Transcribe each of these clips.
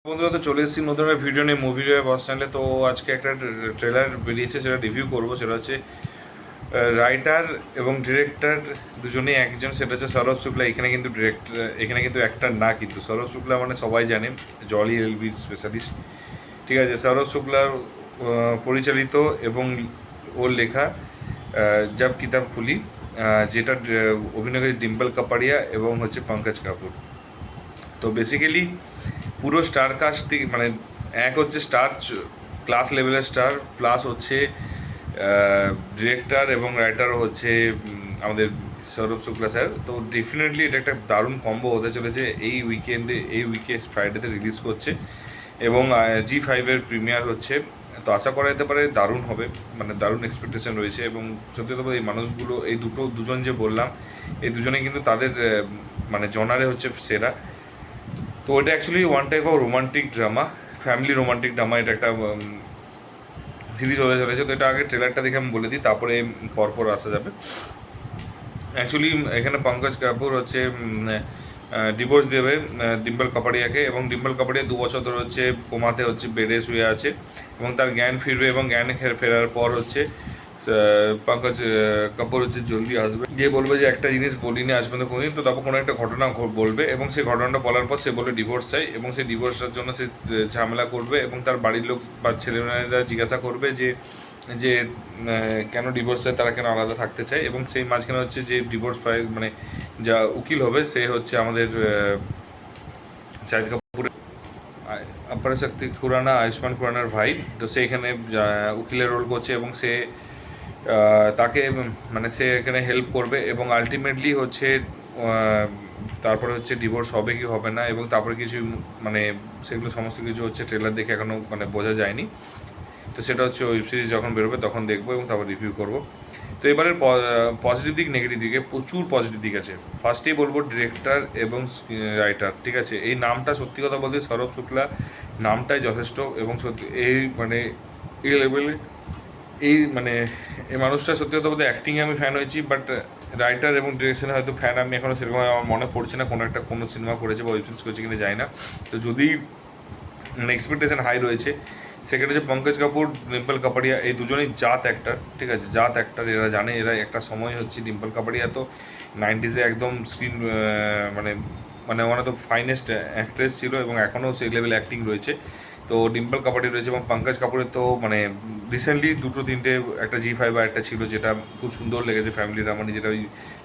বন্ধুরা, তো চলে এসেছি নতুন একটা ভিডিও নিয়ে মুভি বস চ্যানেলে। তো আজকে একটা ট্রেলার বেরিয়েছে, সেটা রিভিউ করবো। সেটা হচ্ছে রাইটার এবং ডিরেক্টর দুজনেই একজন, সেটা হচ্ছে সৌরভ শুক্লা। এখানে কিন্তু ডিরেক্টর, এখানে কিন্তু অ্যাক্টর না, কিন্তু সৌরভ শুক্লা মানে সবাই জানেন, জলি এলবির স্পেশালিস্ট। ঠিক আছে, সৌরভ শুক্লার পরিচালিত এবং ওর লেখা জব কিতাব খুলি, যেটা অভিনয় করেছে ডিম্পল কাপাডিয়া এবং হচ্ছে পঙ্কজ কাপুর। তো বেসিক্যালি পুরো স্টার কাস্ট মানে এক হচ্ছে স্টার ক্লাস লেভেলের স্টার, প্লাস হচ্ছে ডিরেক্টর এবং রাইটারও হচ্ছে আমাদের সৌরভ শুক্লা স্যার। তো ডেফিনেটলি এটা একটা দারুণ কম্বো হতে চলেছে। এই ফ্রাইডেতে রিলিজ করছে এবং G5-এর প্রিমিয়ার হচ্ছে। তো আশা করা যেতে পারে দারুণ হবে, মানে দারুণ এক্সপেকটেশন রয়েছে। এবং সত্যি কথা এই মানুষগুলো, এই দুজন যে বললাম, এই দুজনেই কিন্তু তাদের মানে জনারে হচ্ছে সেরা। তো এটা actually one type of romantic drama, family romantic drama. এটা একটা সিরিজ হতে চলেছে। তো এটা আগে ট্রেলারটা দেখে আমি বলে দিই, তারপরে পরপর আসা যাবে। অ্যাকচুয়ালি এখানে পঙ্কজ কাপুর হচ্ছে ডিভোর্স দেবে ডিম্পল কাপাডিয়াকে, এবং ডিম্পল কাপাডিয়া 2 বছর ধরে হচ্ছে কোমাতে হচ্ছে বেডে শুয়ে আছে, এবং তার জ্ঞান ফিরবে। এবং জ্ঞান ফেরার পর হচ্ছে পঙ্কজ কাপুর হচ্ছে জলদি আসবে, গিয়ে বলবে যে একটা জিনিস বলিনি আজ পর্যন্ত কোনোদিন। তো তারপর কোনো একটা ঘটনা বলবে, এবং সেই ঘটনাটা বলার পর সে বলে ডিভোর্স চাই, এবং সেই ডিভোর্সের জন্য সে ঝামেলা করবে, এবং তার বাড়ির লোক বা ছেলেমেয়েরা জিজ্ঞাসা করবে যে যে কেন ডিভোর্স চায়, তারা কেন আলাদা থাকতে চায়। এবং সেই মাঝখানে হচ্ছে যে ডিভোর্স মানে যা উকিল হবে, সে হচ্ছে আমাদের শাহিদ কাপুরের আপার শক্তি খুরানা, আয়ুষ্মান খুরানার ভাই। তো সে এখানে উকিলের রোল করছে, এবং সে তাকে মানে সে এখানে হেল্প করবে, এবং আলটিমেটলি হচ্ছে তারপরে হচ্ছে ডিভোর্স হবে কি হবে না, এবং তারপরে কিছু মানে সেগুলো সমস্ত কিছু হচ্ছে ট্রেলার দেখে এখনও মানে বোঝা যায়নি। তো সেটা হচ্ছে ওয়েব সিরিজ যখন বেরোবে তখন দেখবো, এবং তারপর রিভিউ করবো। তো এবারের পজিটিভ দিক নেগেটিভ দিকে প্রচুর পজিটিভ দিক আছে। ফার্স্টেই বলবো ডিরেক্টর এবং রাইটার। ঠিক আছে, এই নামটা সত্যি কথা বলতে সৌরভ শুক্লা নামটাই যথেষ্ট, এবং সত্যি এই মানে এই লেভেলে এই মানে এই মানুষটা সত্যি কথা বলতে অ্যাক্টিংয়ে আমি ফ্যান হয়েছি, বাট রাইটার এবং ডিরেকশনে হয়তো ফ্যান আমি এখনও সেরকম আমার মনে পড়ছে না কোনো সিনেমা করেছে বা ওয়েব সিরিজ করেছে কিনা যায় না। তো যদি মানে এক্সপেকটেশন হাই রয়েছে। সেকেন্ড হচ্ছে পঙ্কজ কাপুর, ডিম্পল কাপাডিয়া, এই দুজনেই জাত অ্যাক্টার। ঠিক আছে, জাত অ্যাক্টার, এরা জানে। এরা একটা সময় হচ্ছে ডিম্পল কাপাডিয়া তো 90s একদম স্ক্রিন মানে মানে one of the finest actress ছিল, এবং এখনও সেই লেভেল অ্যাক্টিং রয়েছে। তো ডিম্পল কাপাডিয়া রয়েছে, এবং পঙ্কজ কাপুরের তো মানে রিসেন্টলি 2-3টে একটা G5 আর একটা ছিল, যেটা খুব সুন্দর লেগেছে, ফ্যামিলি রামানি, যেটা ওই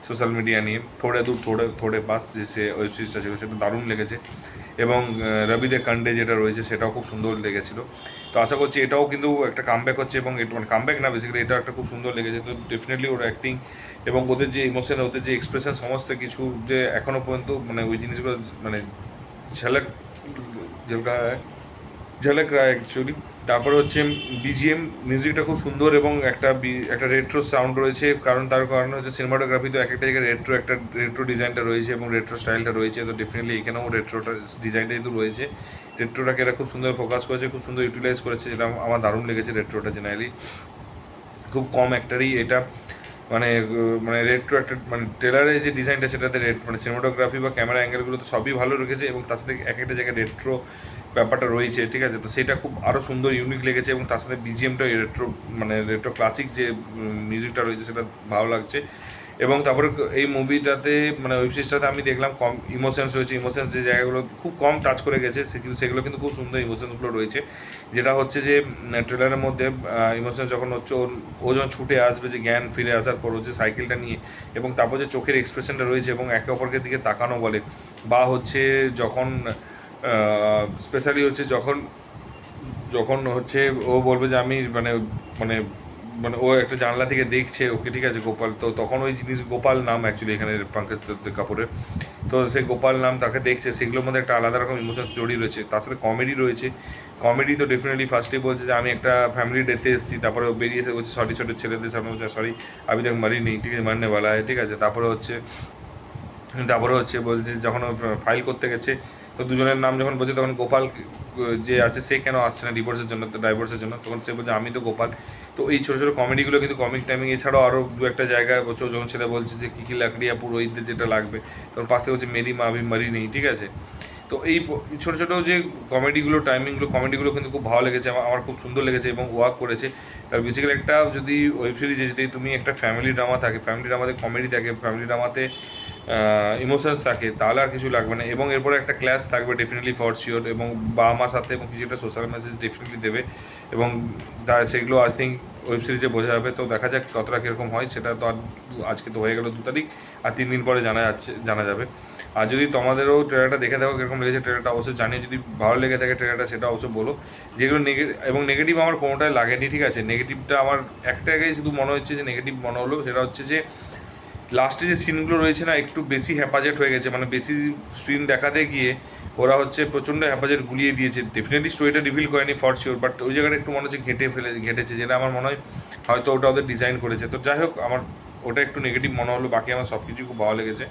সোশ্যাল মিডিয়া নিয়ে থোড়ে দূর থোড়ে পাস যে সে ওয়েব সিরিজটা ছিল, সেটা দারুণ লেগেছে। এবং রবি দে কান্ডে যেটা রয়েছে সেটাও খুব সুন্দর লেগেছিলো। তো আশা করছি এটাও কিন্তু একটা কামব্যাক হচ্ছে, এবং এটা মানে কামব্যাক না, বেসিক্যালি এটাও একটা খুব সুন্দর লেগেছে। তো ডেফিনেটলি ওর অ্যাক্টিং এবং ওদের যে ইমোশন, ওদের যে এক্সপ্রেশন, সমস্ত কিছু যে এখনও পর্যন্ত মানে ওই জিনিসগুলো মানে ঝলক ঝলকা ঝলক রায় অ্যাকচুয়ালি। তারপরে হচ্ছে বিজিএম মিউজিকটা খুব সুন্দর, এবং একটা রেট্রো সাউন্ড রয়েছে, তার কারণ হচ্ছে সিনেমাটোগ্রাফি। তো এক একটা জায়গায় রেট্রো ডিজাইনটা রয়েছে, এবং রেট্রো স্টাইলটা রয়েছে। তো ডেফিনেটলি এখানেও রেট্রোটা ডিজাইনটা যেহেতু রয়েছে, রেট্রোটাকে এরা খুব সুন্দর ফোকাস করেছে, খুব সুন্দর ইউটিলাইজ করেছে, যেটা আমার দারুণ লেগেছে। রেট্রোটা জেনারেলি খুব কম অ্যাক্টারই এটা মানে মানে রেট্রো একটা মানে ট্রেলারের যে ডিজাইনটা, সেটাতে মানে সিনেমাটোগ্রাফি বা ক্যামেরা অ্যাঙ্গেলগুলো তো সবই ভালো রেখেছে, এবং তার সাথে এক একটা জায়গায় রেট্রো ব্যাপারটা রয়েছে। ঠিক আছে, তো সেটা খুব আরও সুন্দর ইউনিক লেগেছে, এবং তার সাথে বিজিএমটা রেট্রো ক্লাসিক যে মিউজিকটা রয়েছে সেটা ভালো লাগছে। এবং তারপরে এই মুভিটাতে মানে ওয়েব সিরিজটাতে আমি দেখলাম কম ইমোশনস রয়েছে। ইমোশনস যে জায়গাগুলো খুব কম টাচ করে গেছে, সেগুলো কিন্তু খুব সুন্দর ইমোশনসগুলো রয়েছে। যেটা হচ্ছে যে ট্রেলারের মধ্যে ইমোশনস যখন হচ্ছে ও যখন ছুটে আসবে, যে জ্ঞান ফিরে আসার পর হচ্ছে সাইকেলটা নিয়ে, এবং তারপর যে চোখের এক্সপ্রেশনটা রয়েছে, এবং একে অপরকে দিকে তাকানো বলে, বা হচ্ছে যখন স্পেশালি হচ্ছে যখন যখন হচ্ছে ও বলবে যে আমি মানে মানে মানে ও একটা জানলা থেকে দেখছে ওকে, ঠিক আছে, গোপাল। তো তখন ওই জিনিস, গোপাল নাম অ্যাকচুয়ালি এখানে পঙ্কজ কাপুরের, তো সেই গোপাল নাম তাকে দেখছে, সেগুলোর মধ্যে একটা আলাদা রকম ইমোশনস জড়িয়ে রয়েছে। তার সাথে কমেডি রয়েছে। কমেডি তো ডেফিনেটলি ফার্স্টেই বলছে যে আমি একটা ফ্যামিলি ডেতে এসেছি, তারপরে বেরিয়ে এসে বলছে সরি, ছোটো ছেলেদের সামনে বলছে সরি আমি তাকে মারি নেই, ঠিক আছে, মারনে বলা হয়। ঠিক আছে, তারপরে হচ্ছে বলছে যখন ফাইল করতে গেছে, তো দুজনের নাম যখন বলছে, তখন গোপাল যে আছে সে কেন আসছে না ডাইভোর্সের জন্য, তখন সে বলছে আমি তো গোপাল। তো এই ছোটো ছোটো কমেডিগুলো কিন্তু কমিক টাইমিং, এছাড়াও আরও দু একটা জায়গায় বলছে, যখন ছেলে বলছে যে কী লাকড়িয়া পুরোহিতদের যেটা লাগবে, তখন পাশে হচ্ছে মেরি মা আভি মারি নেই। ঠিক আছে, তো এই ছোটো ছোটো যে কমেডিগুলো কিন্তু খুব ভালো লেগেছে, আমার খুব সুন্দর লেগেছে এবং ওয়ার্ক করেছে। বেসিক্যালি একটা যদি ওয়েব সিরিজে যদি তুমি একটা ফ্যামিলি ড্রামা থাকে, ফ্যামিলি ড্রামাতে কমেডি থাকে, ফ্যামিলি ড্রামাতে ইমোশনস থাকে, তাহলে আর কিছু লাগবে না। এবং এরপরে একটা ক্লাস থাকবে ডেফিনেটলি ফর শিওর, এবং বাবা মার সাথে এবং কিছু একটা সোশ্যাল মেসেজ ডেফিনেটলি দেবে, এবং সেগুলো আই থিঙ্ক ওয়েব সিরিজে বোঝা যাবে। তো দেখা যাক কতটা কীরকম হয়, সেটা তো আর আজকে তো হয়ে গেল 2 তারিখ, আর 3 দিন পরে জানা যাবে। আর যদি তোমাদেরও ট্রেলারটা দেখে থাকো কীরকম লেগেছে ট্রেলারটা অবশ্যই জানিয়ে, যদি ভালো লেগে থাকে ট্রেলারটা সেটা অবশ্যই বলো। যেগুলো নেগেটিভ আমার কোনোটাই লাগেনি, ঠিক আছে। নেগেটিভটা আমার একটা জায়গায় শুধু মনে হচ্ছে যে নেগেটিভ মনে হলো, সেটা হচ্ছে যে লাস্টে যে সিনগুলো রয়েছে না, একটু বেশি হ্যাপাজেট হয়ে গেছে, মানে বেশি স্ক্রিন দেখাতে গিয়ে ওরা হচ্ছে প্রচণ্ড হ্যাপাজেট গুলিয়ে দিয়েছে। ডেফিনেটলি স্টোরিটা রিভিল করেনি ফর শিওর, বাট ওই জায়গাটা একটু মনে হচ্ছে ঘেটেছে, যেটা আমার মনে হয় হয়তো ওটা ওদের ডিজাইন করেছে। তো যাই হোক, আমার ওটা একটু নেগেটিভ মনে হলো, বাকি আমার সব কিছু খুব ভালো লেগেছে।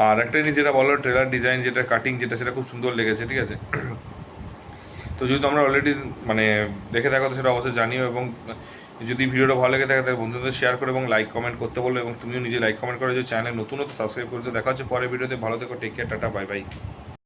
আর একটা জিনিস যেটা বলো, ট্রেলার ডিজাইন যেটা কাটিং যেটা, সেটা খুব সুন্দর লেগেছে, ঠিক আছে। তো যদি তোমরা অলরেডি মানে দেখে থাকো তো সেটা অবশ্যই জানিও, এবং যদি ভিডিওটা ভালো লেগে থাকে তাহলে বন্ধুদের শেয়ার করে এবং লাইক কমেন্ট করতে বলো, এবং তুমিও নিজে লাইক কমেন্ট করে, যে চ্যানেল নতুন হতো সাবস্ক্রাইব করতে। দেখা হচ্ছে পরের ভিডিওতে। ভালো থেকো, take care, tata, bye by.